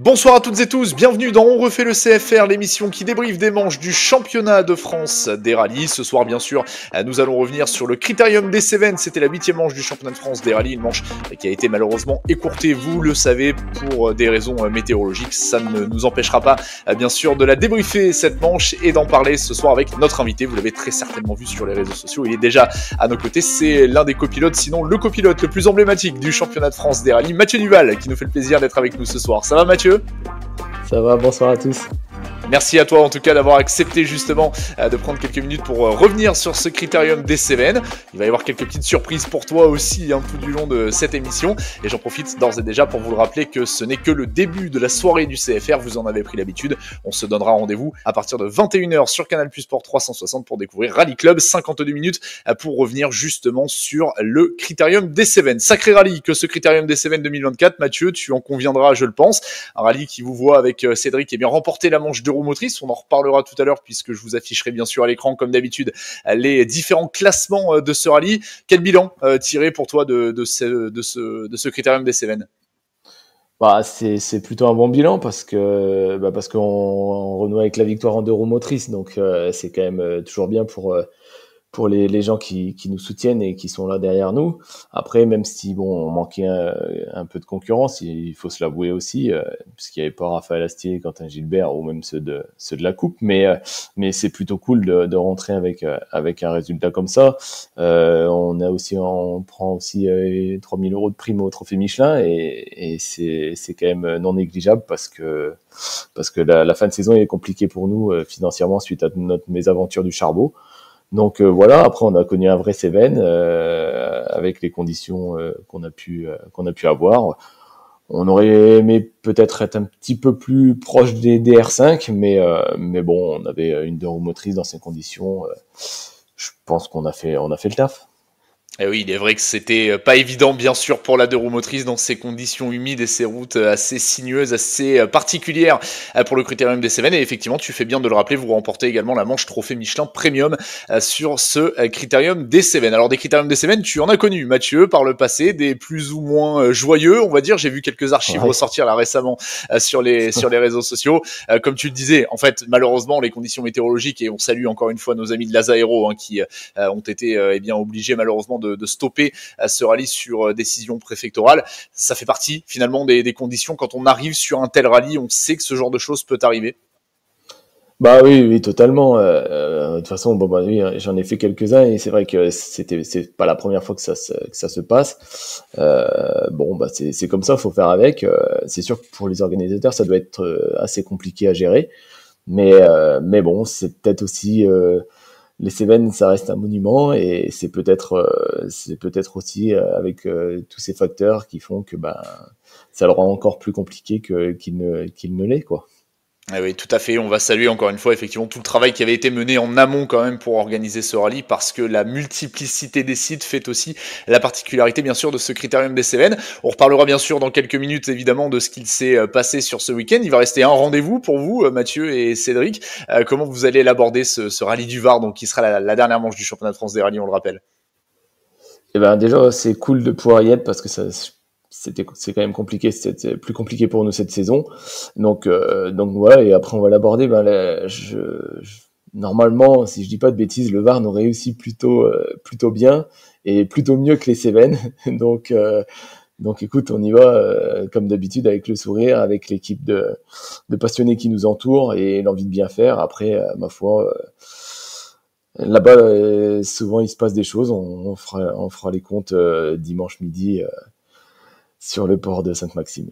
Bonsoir à toutes et tous, bienvenue dans On refait le CFR, l'émission qui débriefe des manches du championnat de France des rallyes. Ce soir, bien sûr, nous allons revenir sur le Critérium des Cévennes. C'était la 8e manche du championnat de France des rallyes, une manche qui a été malheureusement écourtée, vous le savez, pour des raisons météorologiques. Ça ne nous empêchera pas, bien sûr, de la débriefer cette manche et d'en parler ce soir avec notre invité. Vous l'avez très certainement vu sur les réseaux sociaux, il est déjà à nos côtés. C'est l'un des copilotes, sinon le copilote le plus emblématique du championnat de France des rallyes, Mathieu Duval, qui nous fait le plaisir d'être avec nous ce soir. Ça va, Mathieu ? Ça va, bonsoir à tous. Merci à toi en tout cas d'avoir accepté justement de prendre quelques minutes pour revenir sur ce Critérium des Cévennes. Il va y avoir quelques petites surprises pour toi aussi tout du long de cette émission. Et j'en profite d'ores et déjà pour vous le rappeler que ce n'est que le début de la soirée du CFR, vous en avez pris l'habitude. On se donnera rendez-vous à partir de 21h sur Canal+ Sport 360 pour découvrir Rally Club, 52 minutes pour revenir justement sur le Critérium des Cévennes. Sacré rallye que ce Critérium des Cévennes 2024, Mathieu, tu en conviendras je le pense. Un rallye qui vous voit avec Cédric bien remporter la manche de motrice, on en reparlera tout à l'heure puisque je vous afficherai bien sûr à l'écran comme d'habitude les différents classements de ce rallye. Quel bilan tiré pour toi de ce Critérium des Cévennes? C'est plutôt un bon bilan parce qu'on renoue avec la victoire en deux roues motrices, donc c'est quand même toujours bien pour les gens qui nous soutiennent et qui sont là derrière nous. Après, même si on manquait un peu de concurrence, il faut se l'avouer aussi, puisqu'il n'y avait pas Raphaël Astier, Quentin Gilbert ou même ceux de la coupe, mais c'est plutôt cool de rentrer avec un résultat comme ça. On prend aussi 3 000 € de prime au trophée Michelin et c'est quand même non négligeable parce que la fin de saison est compliquée pour nous financièrement suite à notre mésaventure du Charbot. Donc voilà, après on a connu un vrai Cévennes avec les conditions qu'on a pu avoir. On aurait aimé peut-être être un petit peu plus proche des R5, mais bon, on avait une deux roues motrices dans ces conditions. Je pense qu'on a fait le taf. Et oui, il est vrai que c'était pas évident, bien sûr, pour la deux roues motrices dans ces conditions humides et ces routes assez sinueuses, assez particulières pour le Critérium des Cévennes. Et effectivement, tu fais bien de le rappeler, vous remportez également la manche Trophée Michelin Premium sur ce Critérium des Cévennes. Alors, des Critériums des Cévennes, tu en as connu, Mathieu, par le passé, des plus ou moins joyeux, on va dire. J'ai vu quelques archives ressortir là récemment sur les réseaux sociaux. Comme tu le disais, en fait, malheureusement, les conditions météorologiques, et on salue encore une fois nos amis de l'Azaéro qui ont été obligés malheureusement de stopper ce rallye sur décision préfectorale. Ça fait partie finalement des conditions. Quand on arrive sur un tel rallye, on sait que ce genre de choses peut arriver. Bah oui, totalement. De toute façon, oui, j'en ai fait quelques-uns et c'est vrai que c'est pas la première fois que ça se passe. C'est comme ça, faut faire avec. C'est sûr que pour les organisateurs, ça doit être assez compliqué à gérer, mais bon, c'est peut-être aussi les Cévennes, ça reste un monument et c'est peut-être aussi avec tous ces facteurs qui font que ça le rend encore plus compliqué qu'il ne l'est, quoi. Ah oui, tout à fait. On va saluer encore une fois effectivement tout le travail qui avait été mené en amont quand même pour organiser ce rallye, parce que la multiplicité des sites fait aussi la particularité bien sûr de ce Critérium des Cévennes. On reparlera bien sûr dans quelques minutes évidemment de ce qu'il s'est passé sur ce week-end. Il va rester un rendez-vous pour vous, Mathieu et Cédric. Comment vous allez l'aborder ce rallye du Var, donc qui sera la dernière manche du championnat de France des rallyes, on le rappelle. Eh ben déjà c'est cool de pouvoir y être parce que c'est quand même compliqué, c'était plus compliqué pour nous cette saison. Donc voilà, et après on va l'aborder. Normalement, si je dis pas de bêtises, le Var nous réussit plutôt bien et plutôt mieux que les Cévennes. Donc écoute, on y va comme d'habitude avec le sourire, avec l'équipe de passionnés qui nous entourent et l'envie de bien faire. Après, ma foi, là-bas, souvent il se passe des choses. On fera les comptes dimanche midi sur le port de Sainte-Maxime.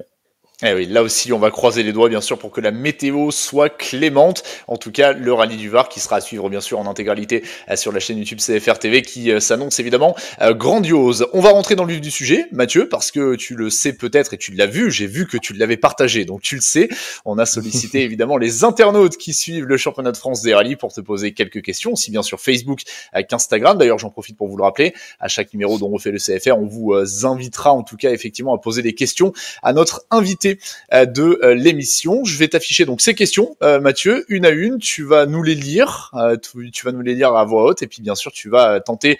Eh oui, là aussi, on va croiser les doigts, bien sûr, pour que la météo soit clémente. En tout cas, le rallye du Var, qui sera à suivre, bien sûr, en intégralité sur la chaîne YouTube CFR TV, qui s'annonce évidemment grandiose. On va rentrer dans le vif du sujet, Mathieu, parce que tu le sais peut-être et tu l'as vu. J'ai vu que tu l'avais partagé, donc tu le sais. On a sollicité évidemment les internautes qui suivent le championnat de France des rallyes pour te poser quelques questions, aussi bien sur Facebook qu'Instagram. D'ailleurs, j'en profite pour vous le rappeler. À chaque numéro dont on refait le CFR, on vous invitera, en tout cas, effectivement, à poser des questions à notre invité de l'émission. Je vais t'afficher donc ces questions, Mathieu, une à une. Tu vas nous les lire, tu vas nous les lire à voix haute, et puis bien sûr tu vas tenter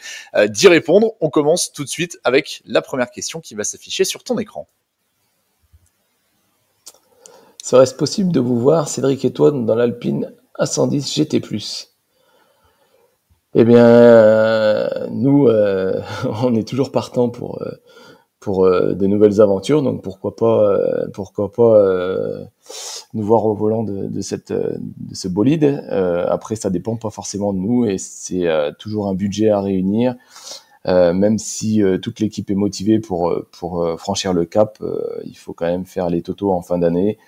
d'y répondre. On commence tout de suite avec la première question qui va s'afficher sur ton écran. Serait-ce possible de vous voir, Cédric et toi, dans l'Alpine A110 GT+? Eh bien, nous, on est toujours partant pour de nouvelles aventures, donc pourquoi pas nous voir au volant de ce bolide. Après, ça dépend pas forcément de nous et c'est toujours un budget à réunir. Même si toute l'équipe est motivée pour franchir le cap, il faut quand même faire les totaux en fin d'année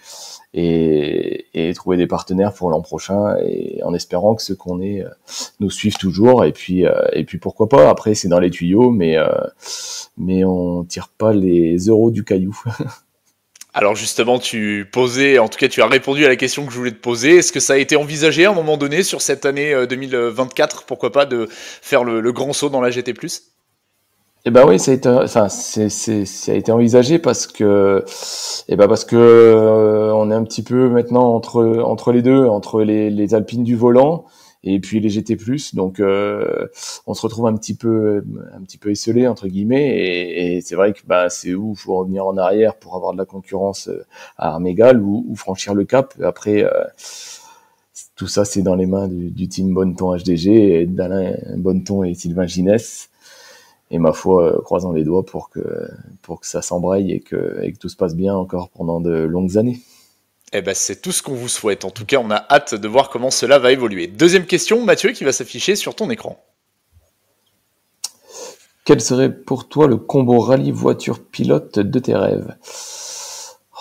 et trouver des partenaires pour l'an prochain, et en espérant que ceux qu'on est nous suivent toujours. Et puis pourquoi pas. Après, c'est dans les tuyaux, mais on tire pas les euros du caillou. Alors justement, en tout cas, tu as répondu à la question que je voulais te poser. Est-ce que ça a été envisagé à un moment donné sur cette année 2024, pourquoi pas, de faire le grand saut dans la GT+? Eh ben oui, ça a été envisagé parce que on est un petit peu maintenant entre les deux, entre les Alpines du volant et puis les GT+. Donc on se retrouve un petit peu esselé entre guillemets, et c'est vrai que c'est où faut revenir en arrière pour avoir de la concurrence à armes égales, ou franchir le cap. Après tout ça, c'est dans les mains du team Bonneton HDG et d'Alain Bonneton et Sylvain Ginès. Et ma foi, croisons les doigts pour que ça s'embraye et que tout se passe bien encore pendant de longues années. Eh ben, c'est tout ce qu'on vous souhaite. En tout cas, on a hâte de voir comment cela va évoluer. Deuxième question, Mathieu, qui va s'afficher sur ton écran. Quel serait pour toi le combo rallye voiture pilote de tes rêves?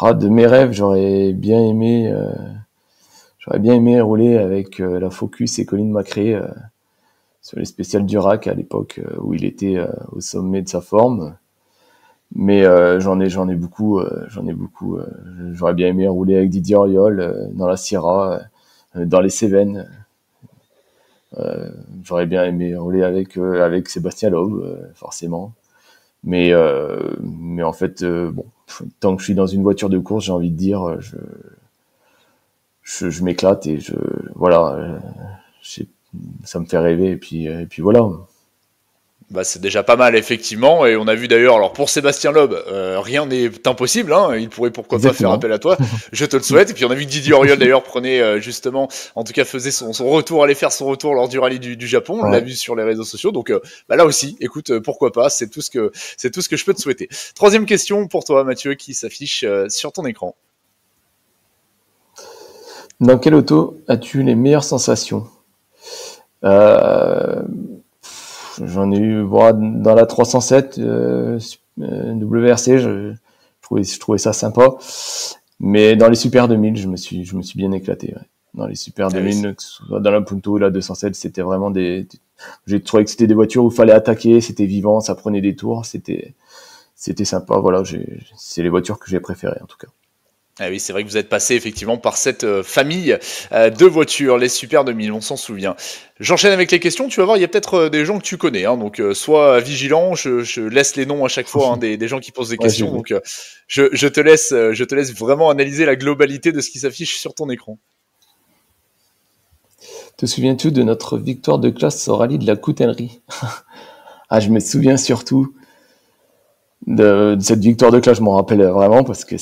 De mes rêves, j'aurais bien aimé rouler avec la Focus et Colin McRae sur les spéciales Durac à l'époque où il était au sommet de sa forme. Mais j'en ai beaucoup. J'aurais bien aimé rouler avec Didier Auriol dans la Sierra, dans les Cévennes. J'aurais bien aimé rouler avec Sébastien Loeb, forcément. Mais en fait, bon, tant que je suis dans une voiture de course, j'ai envie de dire, je m'éclate et voilà, ça me fait rêver, et puis voilà. Bah, c'est déjà pas mal, effectivement, et on a vu d'ailleurs, alors pour Sébastien Loeb, rien n'est impossible, hein, il pourrait pourquoi pas faire Exactement. appel à toi, je te le souhaite. Et puis on a vu que Didier Auriol d'ailleurs prenait justement, en tout cas faisait son retour, allait faire son retour lors du rallye du Japon, on l'a vu sur les réseaux sociaux, donc là aussi, écoute, pourquoi pas, c'est tout ce que je peux te souhaiter. Troisième question pour toi, Mathieu, qui s'affiche sur ton écran. Dans quelle auto as-tu les meilleures sensations? J'en ai eu dans la 307 WRC, je trouvais ça sympa. Mais dans les Super 2000, je me suis bien éclaté. Ouais. Dans les Super 2000, que ce soit dans la Punto ou la 207, c'était vraiment j'ai trouvé que c'était des voitures où il fallait attaquer, c'était vivant, ça prenait des tours, c'était sympa. Voilà, c'est les voitures que j'ai préférées en tout cas. Ah oui, c'est vrai que vous êtes passé effectivement par cette famille de voitures, les Super 2000, on s'en souvient. J'enchaîne avec les questions, tu vas voir, il y a peut-être des gens que tu connais, hein, donc sois vigilant, je laisse les noms à chaque fois, hein, des gens qui posent des questions, donc je te laisse vraiment analyser la globalité de ce qui s'affiche sur ton écran. Te souviens-tu de notre victoire de classe au rallye de la Coutellerie? Je me souviens surtout de cette victoire de classe, je m'en rappelle vraiment parce que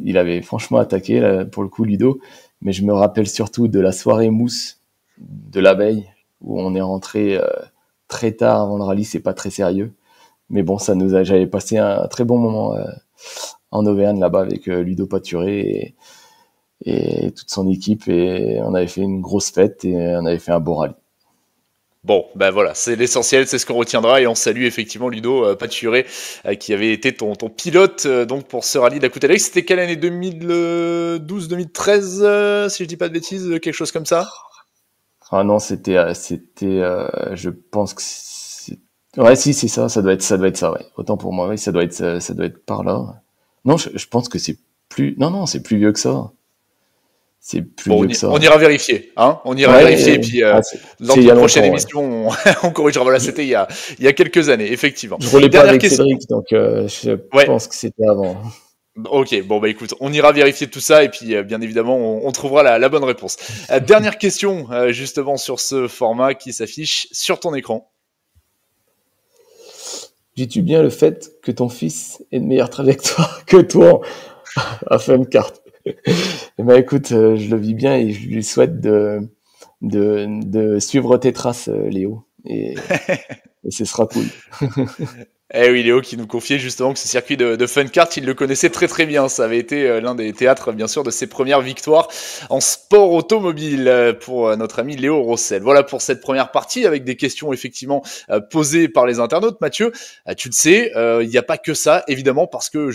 il avait franchement attaqué là, pour le coup Ludo, mais je me rappelle surtout de la soirée mousse de la veille où on est rentré très tard avant le rallye. C'est pas très sérieux, mais bon, j'avais passé un très bon moment en Auvergne là-bas avec Ludo Paturé et toute son équipe, et on avait fait une grosse fête et on avait fait un beau rallye. Bon, ben voilà, c'est l'essentiel, c'est ce qu'on retiendra, et on salue effectivement Ludo Paturé, qui avait été ton pilote donc pour ce rallye de la Coutellerie. C'était quelle année? 2012-2013, si je dis pas de bêtises, quelque chose comme ça? Ah non, je pense que ouais, si, c'est ça, ça doit être ça, ouais. Autant pour moi, oui, ça doit être par là. Non, je pense que c'est c'est plus vieux que ça. C'est plus vieux que ça. On ira vérifier, hein. On ira vérifier, et puis lors d'une prochaine émission, on corrigera. Voilà, c'était il y a quelques années, effectivement. Je roulais pas avec Cédric, donc je pense que c'était avant. Ok, bon bah écoute, on ira vérifier tout ça, et puis bien évidemment on trouvera la bonne réponse. Dernière question justement sur ce format qui s'affiche sur ton écran. Dis-tu bien le fait que ton fils ait une meilleure trajectoire que toi à Fun Kart? Eh ben, écoute, je le vis bien et je lui souhaite de suivre tes traces, Léo. Et ce sera cool. Eh oui, Léo qui nous confiait justement que ce circuit de Fun Kart, il le connaissait très très bien. Ça avait été l'un des théâtres, bien sûr, de ses premières victoires en sport automobile pour notre ami Léo Rossel. Voilà pour cette première partie avec des questions effectivement posées par les internautes. Mathieu, tu le sais, il n'y a pas que ça, évidemment, parce que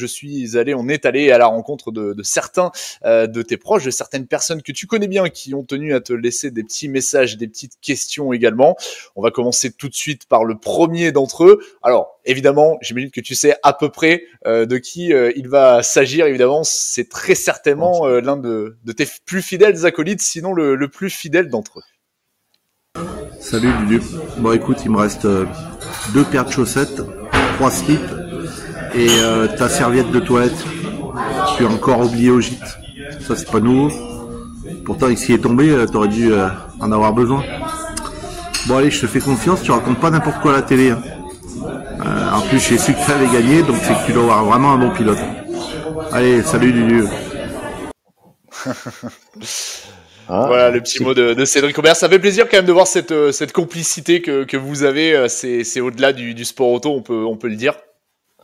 on est allé à la rencontre de certains de tes proches, de certaines personnes que tu connais bien qui ont tenu à te laisser des petits messages, des petites questions également. On va commencer tout de suite par le premier d'entre eux. Alors, évidemment, j'imagine que tu sais à peu près de qui il va s'agir. Évidemment, c'est très certainement l'un de tes plus fidèles acolytes, sinon le plus fidèle d'entre eux. Salut Lulu. Bon écoute, il me reste 2 paires de chaussettes, 3 slips et ta serviette de toilette. Tu as encore oublié au gîte. Ça c'est pas nouveau. Pourtant, avec ce qui est tombé, t'aurais dû en avoir besoin. Bon allez, je te fais confiance, tu racontes pas n'importe quoi à la télé. Hein. En plus, j'ai su que tu avais gagné, donc c'est que tu dois avoir vraiment un bon pilote. Allez, salut Lulu. Voilà le petit mot de Cédric Aubert. Ça fait plaisir quand même de voir cette complicité que vous avez. C'est au-delà du sport auto, on peut le dire.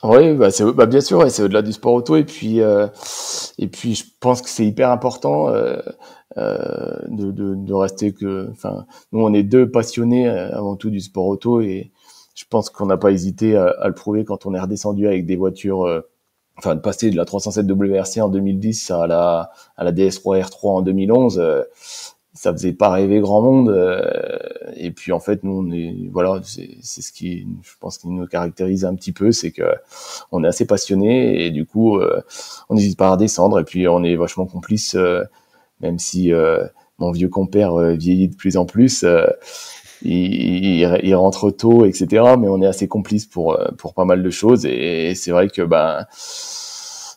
Oui, bah bien sûr, ouais, c'est au-delà du sport auto. Et puis je pense que c'est hyper important de rester enfin, nous on est 2 passionnés avant tout du sport auto et je pense qu'on n'a pas hésité à le prouver quand on est redescendu avec des voitures, enfin de passer de la 307 WRC en 2010 à la DS3 R3 en 2011, ça faisait pas rêver grand monde. Et puis en fait, nous c'est ce qui, je pense, qui nous caractérise un petit peu, c'est que on est assez passionnés et du coup, on n'hésite pas à redescendre et puis on est vachement complices, même si mon vieux compère vieillit de plus en plus. Il rentre tôt, etc. Mais on est assez complices pour pas mal de choses et c'est vrai que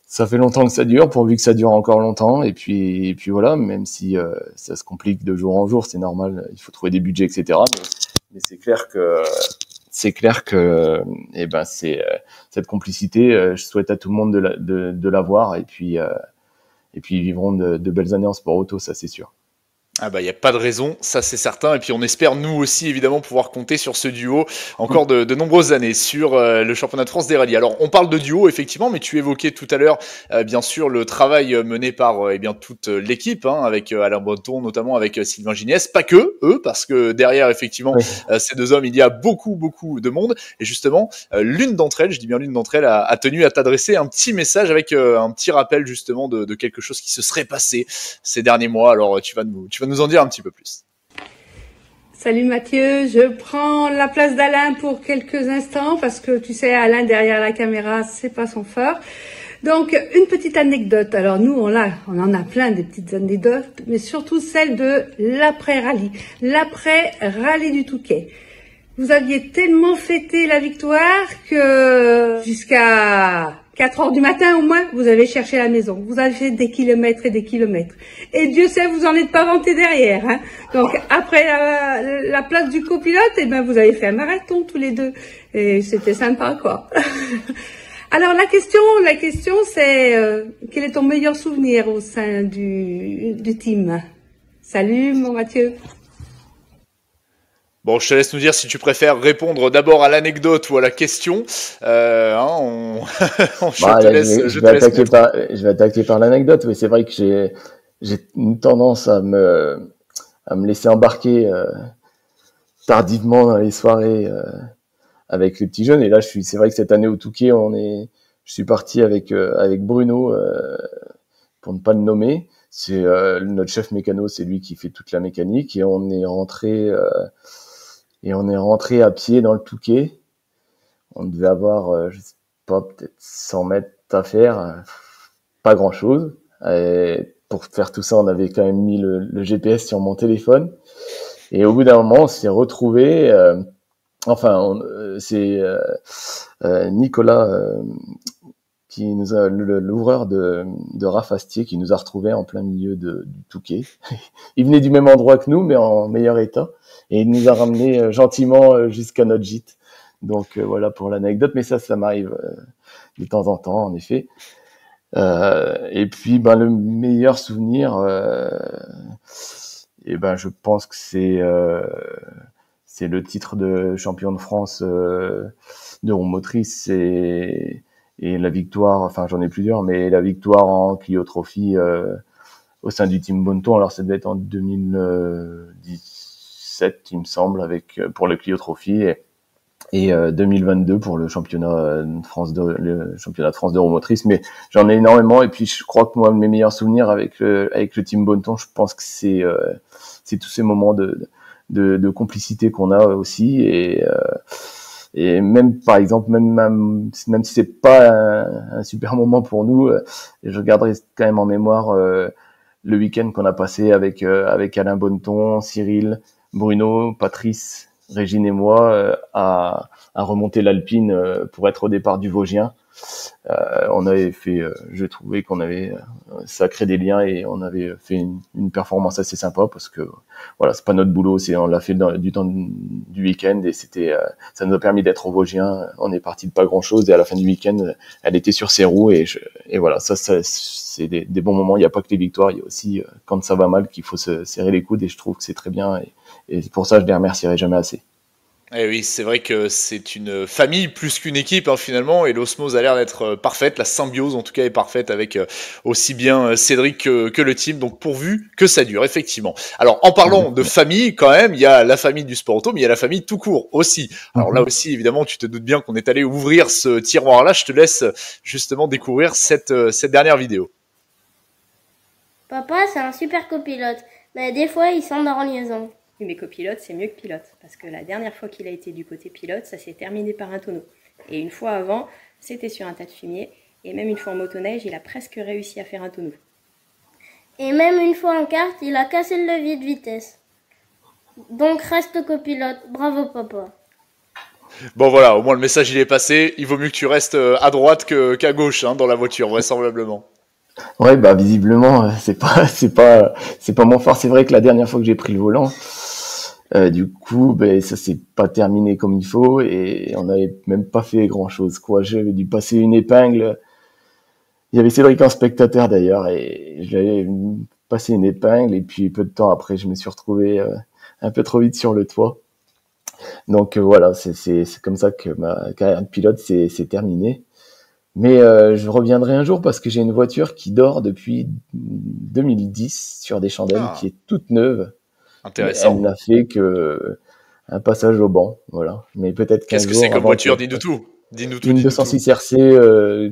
ça fait longtemps que ça dure, pourvu que ça dure encore longtemps. Et puis voilà, même si ça se complique de jour en jour, c'est normal. Il faut trouver des budgets, etc. Mais c'est clair que c'est cette complicité. Je souhaite à tout le monde de l'avoir et puis ils vivront de belles années en sport auto, ça c'est sûr. Ah bah il y a pas de raison, ça c'est certain, et puis on espère nous aussi évidemment pouvoir compter sur ce duo encore de nombreuses années sur le championnat de France des rallyes. Alors on parle de duo effectivement, mais tu évoquais tout à l'heure bien sûr le travail mené par eh bien toute l'équipe, hein, avec Alain Breton notamment, avec Sylvain Ginès, pas que eux, parce que derrière effectivement Oui. ces deux hommes il y a beaucoup de monde, et justement l'une d'entre elles, je dis bien l'une d'entre elles, a tenu à t'adresser un petit message avec un petit rappel justement de quelque chose qui se serait passé ces derniers mois. Alors tu vas nous en dire un petit peu plus. Salut Mathieu, je prends la place d'Alain pour quelques instants parce que tu sais, Alain derrière la caméra, c'est pas son fort. Donc, une petite anecdote. Alors nous, on en a plein des petites anecdotes, mais surtout celle de l'après-rallye. L'après-rallye du Touquet. Vous aviez tellement fêté la victoire que jusqu'à 4 heures du matin au moins, vous avez cherché la maison. Vous avez fait des kilomètres et des kilomètres. Et Dieu sait, vous en êtes pas vanté derrière. Hein. Donc après la place du copilote, eh ben vous avez fait un marathon tous les deux. Et c'était sympa, quoi. Alors la question c'est quel est ton meilleur souvenir au sein du team? Salut mon Mathieu. Bon, je te laisse nous dire si tu préfères répondre d'abord à l'anecdote ou à la question. Je vais attaquer par l'anecdote. Oui, c'est vrai que j'ai une tendance à me laisser embarquer tardivement dans les soirées avec les petits jeunes. Et là, c'est vrai que cette année au Touquet, je suis parti avec Bruno pour ne pas le nommer. C'est notre chef mécano, c'est lui qui fait toute la mécanique et on est rentré à pied dans le Touquet. On devait avoir, je sais pas, peut-être 100 mètres à faire, pas grand-chose. Et pour faire tout ça, on avait quand même mis le GPS sur mon téléphone. Et au bout d'un moment, on s'est retrouvés. C'est Nicolas qui nous a l'ouvreur de Raf Astier qui nous a retrouvés en plein milieu du Touquet. Il venait du même endroit que nous, mais en meilleur état. Et il nous a ramenés gentiment jusqu'à notre gîte. Donc voilà pour l'anecdote, mais ça m'arrive de temps en temps, en effet. Et puis, ben, le meilleur souvenir, et ben, je pense que c'est le titre de champion de France de roue motrice et la victoire, enfin j'en ai plusieurs, mais la victoire en Clio Trophy au sein du team Bonneton. Alors ça devait être en 2017, il me semble, avec pour le Clio Trophy et 2022 pour le championnat de France de roue motrice. Mais j'en ai énormément, et puis je crois que moi mes meilleurs souvenirs avec le team Bonneton, je pense que c'est tous ces moments de complicité qu'on a aussi, et même par exemple même si c'est pas un super moment pour nous, je garderai quand même en mémoire le week-end qu'on a passé avec Alain Bonneton, Cyril, Bruno, Patrice, Régine et moi à remonter l'Alpine pour être au départ du Vosgien. On avait fait, je trouvais qu'on avait ça crée des liens, et on avait fait une performance assez sympa, parce que voilà, c'est pas notre boulot, on l'a fait du temps du week-end, et c'était ça nous a permis d'être au Vosgien. On est parti de pas grand chose, et à la fin du week-end elle était sur ses roues, et voilà, ça c'est des bons moments. Il y a pas que les victoires, il y a aussi quand ça va mal qu'il faut se serrer les coudes, et je trouve que c'est très bien, et pour ça je les remercierai jamais assez. Eh oui, c'est vrai que c'est une famille plus qu'une équipe finalement, et l'osmose a l'air d'être parfaite, la symbiose en tout cas est parfaite avec aussi bien Cédric que le team, donc pourvu que ça dure effectivement. Alors en parlant de famille quand même, il y a la famille du sport auto, mais il y a la famille tout court aussi. Alors là aussi évidemment tu te doutes bien qu'on est allé ouvrir ce tiroir là, je te laisse justement découvrir cette dernière vidéo. Papa c'est un super copilote, mais des fois il s'endort en liaison. Oui, mais copilote, c'est mieux que pilote, parce que la dernière fois qu'il a été du côté pilote, ça s'est terminé par un tonneau. Et une fois avant, c'était sur un tas de fumier, et même une fois en motoneige, il a presque réussi à faire un tonneau. Et même une fois en kart, il a cassé le levier de vitesse. Donc reste copilote, bravo papa. Bon voilà, au moins le message il est passé, il vaut mieux que tu restes à droite qu'à gauche dans la voiture, vraisemblablement. Ouais, bah visiblement c'est pas mon fort. C'est vrai que la dernière fois que j'ai pris le volant, du coup, ça s'est pas terminé comme il faut, et on n'avait même pas fait grand chose, quoi. J'avais dû passer une épingle. Il y avait Cédric en spectateur d'ailleurs, et j'avais passé une épingle, et puis peu de temps après, je me suis retrouvé un peu trop vite sur le toit. Donc voilà, c'est comme ça que ma carrière de pilote s'est terminée. Mais je reviendrai un jour, parce que j'ai une voiture qui dort depuis 2010 sur des chandelles, qui est toute neuve. Intéressant. Elle n'a fait que un passage au banc, voilà. Mais peut-être qu'un jour. Qu'est-ce que c'est comme voiture? Dis-nous tout. Une 206 RC,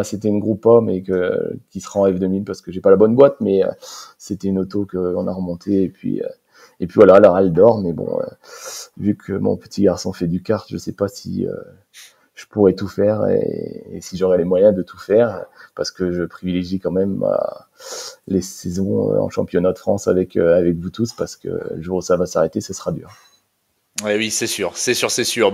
c'était une Groupa, mais qui sera en F2000, parce que j'ai pas la bonne boîte, mais c'était une auto qu'on a remontée, et puis voilà, alors elle dort, mais bon, vu que mon petit garçon fait du kart, je sais pas si je pourrais tout faire, et si j'aurais les moyens de tout faire, parce que je privilégie quand même les saisons en championnat de France avec vous tous, parce que le jour où ça va s'arrêter, ce sera dur. Ouais, oui, c'est sûr.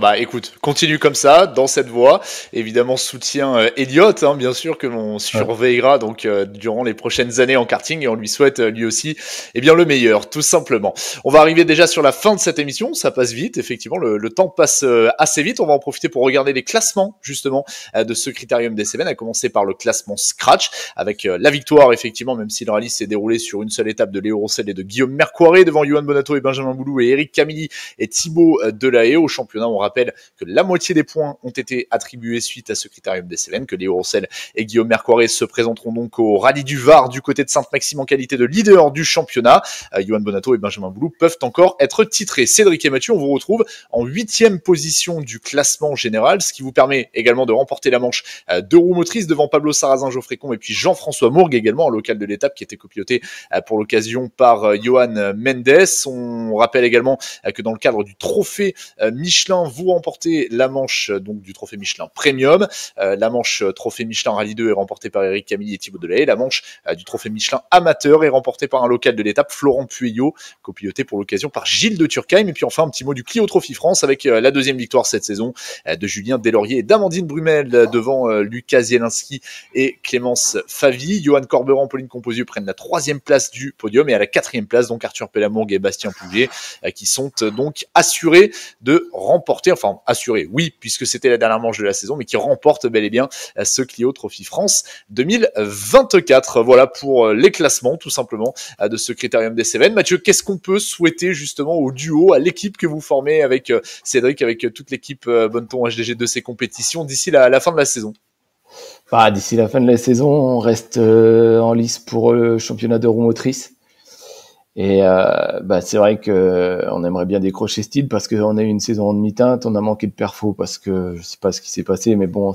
Bah, écoute, continue comme ça, dans cette voie. Évidemment, soutien Elliott, bien sûr, que l'on surveillera donc durant les prochaines années en karting, et on lui souhaite lui aussi, bien le meilleur, tout simplement. On va arriver déjà sur la fin de cette émission. Ça passe vite, effectivement, le temps passe assez vite. On va en profiter pour regarder les classements justement de ce critérium des Cévennes, à commencer par le classement Scratch, avec la victoire, effectivement, même si le rallye s'est déroulé sur une seule étape, de Léo Rossel et de Guillaume Mercoiré, devant Johan Bonato et Benjamin Boulou et Eric Camilly et Thibaut Delahaye. Au championnat, on rappelle que la moitié des points ont été attribués suite à ce critérium des Cévennes, que Léo Rossel et Guillaume Mercoiré se présenteront donc au rallye du Var du côté de Sainte-Maxime en qualité de leader du championnat. Johan Bonato et Benjamin Boulou peuvent encore être titrés. Cédric et Mathieu, on vous retrouve en 8e position du classement général, ce qui vous permet également de remporter la manche de roue motrice devant Pablo Sarrazin, Geoffrey Combe et puis Jean-François Mourgue, également en local de l'étape, qui était copiloté pour l'occasion par Johan Mendes. On rappelle également que dans le cadre du trophée Michelin, vous remportez la manche donc du trophée Michelin Premium. La manche trophée Michelin Rallye 2 est remportée par Eric Camilly et Thibaut Delahaye. La manche du trophée Michelin Amateur est remportée par un local de l'étape, Florent Pueyo, copiloté pour l'occasion par Gilles de Turckheim. Et puis enfin un petit mot du Clio Trophy France, avec la deuxième victoire cette saison de Julien Deslauriers et d'Amandine Brumel devant Lucas Zielinski et Clémence Favy. Johan Corberan, Pauline Composieux prennent la 3e place du podium, et à la 4e place donc Arthur Pellamourgue et Bastien Poulier qui sont donc assurés. assuré de remporter, enfin assuré, oui, puisque c'était la dernière manche de la saison, mais qui remporte bel et bien ce Clio Trophy France 2024. Voilà pour les classements, tout simplement, de ce Critérium des Cévennes. Mathieu, qu'est-ce qu'on peut souhaiter justement au duo, à l'équipe que vous formez avec Cédric, avec toute l'équipe Bonneton HDG de ces compétitions d'ici la fin de la saison? D'ici la fin de la saison, on reste en lice pour le championnat de roue motrice. Et c'est vrai que on aimerait bien décrocher ce titre parce qu'on a eu une saison en demi-teinte, on a manqué de perfo parce que je sais pas ce qui s'est passé, mais bon,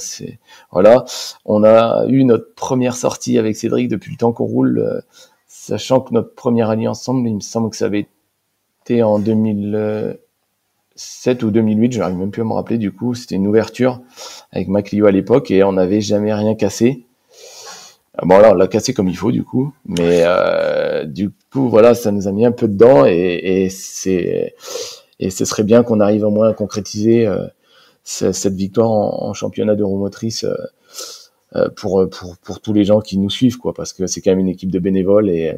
voilà. On a eu notre première sortie avec Cédric depuis le temps qu'on roule, sachant que notre première année ensemble, il me semble que ça avait été en 2007 ou 2008, je n'arrive même plus à me rappeler. Du coup, c'était une ouverture avec ma Clio à l'époque et on n'avait jamais rien cassé. Bon, là, on l'a cassé comme il faut, du coup. Mais du coup, voilà, ça nous a mis un peu dedans et ce serait bien qu'on arrive au moins à concrétiser cette victoire en championnat de roue motrice pour tous les gens qui nous suivent, quoi, parce que c'est quand même une équipe de bénévoles et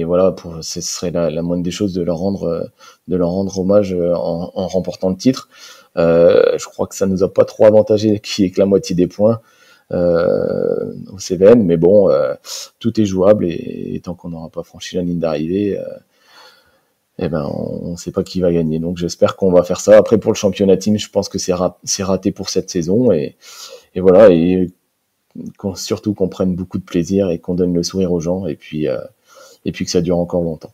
voilà, ce serait la moindre des choses de leur rendre hommage en remportant le titre. Je crois que ça nous a pas trop avantagé qui est que la moitié des points au Cévennes, mais bon, tout est jouable et tant qu'on n'aura pas franchi la ligne d'arrivée, on ne sait pas qui va gagner. Donc j'espère qu'on va faire ça. Après, pour le championnat team, je pense que c'est raté pour cette saison et voilà, et surtout qu'on prenne beaucoup de plaisir et qu'on donne le sourire aux gens et puis que ça dure encore longtemps.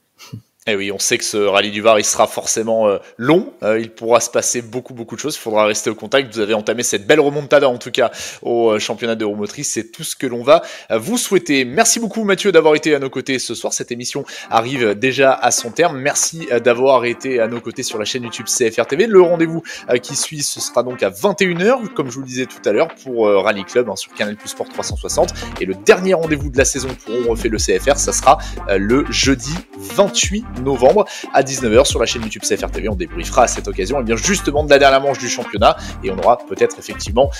Et oui, on sait que ce rallye du Var, il sera forcément long. Il pourra se passer beaucoup de choses. Il faudra rester au contact. Vous avez entamé cette belle remontada, en tout cas, au championnat de roue motrice. C'est tout ce que l'on va vous souhaiter. Merci beaucoup, Mathieu, d'avoir été à nos côtés ce soir. Cette émission arrive déjà à son terme. Merci d'avoir été à nos côtés sur la chaîne YouTube CFR TV. Le rendez-vous qui suit, ce sera donc à 21h, comme je vous le disais tout à l'heure, pour Rally Club sur Canal+ Sport 360. Et le dernier rendez-vous de la saison pour On refait le CFR, ça sera le jeudi 28 novembre à 19h sur la chaîne YouTube CFR TV. On débriefera à cette occasion bien justement de la dernière manche du championnat et on aura peut-être effectivement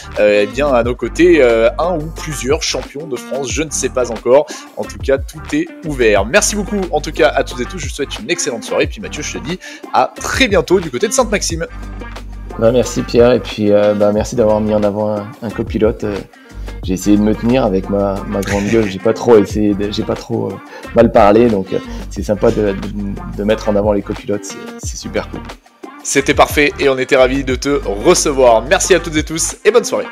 bien à nos côtés un ou plusieurs champions de France, je ne sais pas encore. En tout cas, tout est ouvert. Merci beaucoup en tout cas à toutes et tous. Je vous souhaite une excellente soirée. Et puis Mathieu, je te dis à très bientôt du côté de Sainte-Maxime. Merci Pierre et puis merci d'avoir mis en avant un copilote. J'ai essayé de me tenir avec ma grande gueule, j'ai pas trop mal parlé, donc c'est sympa de mettre en avant les copilotes, c'est super cool. C'était parfait et on était ravis de te recevoir. Merci à toutes et tous et bonne soirée.